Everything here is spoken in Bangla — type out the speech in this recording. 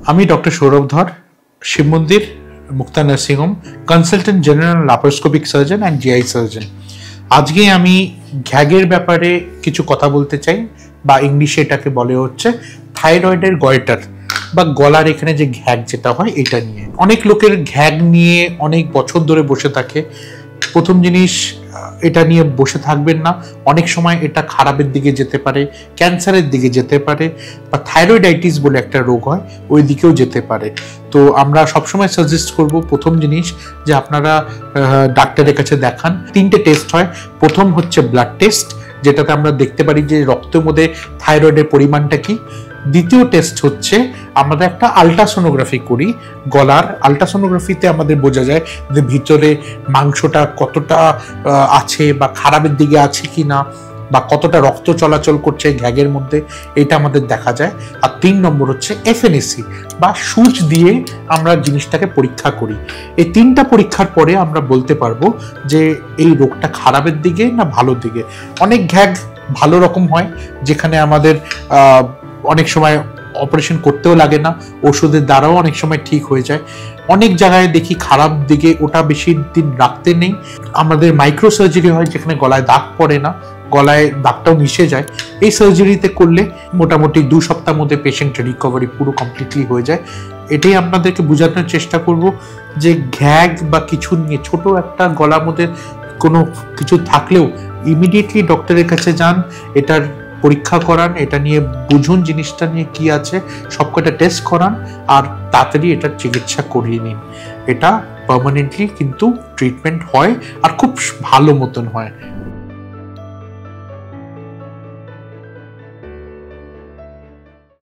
আমি doctor Sourav Dhar, Shiv Mandir Mukta nursing home, consultant general laparoscopic surgeon and GI surgeon. আজকে আমি ঘ্যাগের ব্যাপারে কিছু কথা বলতে চাই, বা ইংলিশে এটাকে বলে হচ্ছে থাইরয়েডের গয়টার বা গলার এখানে যে ঘ্যাগ যেটা হয় এটা নিয়ে। অনেক লোকের ঘ্যাগ নিয়ে অনেক বছর ধরে বসে থাকে। প্রথম জিনিস, এটা নিয়ে বসে থাকবেন না। অনেক সময় এটা খারাপের দিকে যেতে পারে, ক্যান্সারের দিকে যেতে পারে, বা থাইরয়েডাইটিস বলে একটা রোগ হয়, ওই দিকেও যেতে পারে। তো আমরা সবসময় সাজেস্ট করব, প্রথম জিনিস যে আপনারা ডাক্তারের কাছে দেখান। 3টে টেস্ট হয়। প্রথম হচ্ছে ব্লাড টেস্ট, যেটাতে আমরা দেখতে পারি যে রক্তের মধ্যে থাইরয়েডের পরিমাণটা কি। দ্বিতীয় টেস্ট হচ্ছে আমরা একটা আলট্রাসোনোগ্রাফি করি গলার। আলট্রাসোনোগ্রাফিতে আমাদের বোঝা যায় যে ভিতরে মাংসটা কতটা আছে বা খারাপের দিকে আছে কি না, বা কতটা রক্ত চলাচল করছে ঘ্যাগের মধ্যে, এটা আমাদের দেখা যায়। আর 3 নম্বর হচ্ছে এফএনএসি বা সূচ দিয়ে আমরা জিনিসটাকে পরীক্ষা করি। এই 3টা পরীক্ষার পরে আমরা বলতে পারবো যে এই রোগটা খারাপের দিকে না ভালোর দিকে। অনেক ঘ্যাগ ভালো রকম হয়, যেখানে আমাদের অনেক সময় অপারেশন করতেও লাগে না, ওষুধের দ্বারাও অনেক সময় ঠিক হয়ে যায়। অনেক জায়গায় দেখি খারাপ দিকে, ওটা বেশি দিন রাখতে নেই। আমাদের মাইক্রো সার্জারি হয়, যেখানে গলায় দাগ পড়ে না, গলায় দাগটাও মিশে যায়। এই সার্জারিতে করলে মোটামুটি 2 সপ্তাহের মধ্যে পেশেন্টের রিকভারি পুরো কমপ্লিটলি হয়ে যায়। এটাই আপনাদেরকে বোঝানোর চেষ্টা করব যে ঘ্যাগ বা কিছু নিয়ে, ছোট একটা গলার মধ্যে কোনো কিছু থাকলেও ইমিডিয়েটলি ডক্টরের কাছে যান, এটার পরীক্ষা করান, এটা নিয়ে বুঝুন জিনিসটা নিয়ে কি আছে, সবকটা টেস্ট করান, আর তাড়াতাড়ি এটার চিকিৎসা করিয়ে নিন। এটা পার্মানেন্টলি কিন্তু ট্রিটমেন্ট হয়, আর খুব ভালো মতন হয়।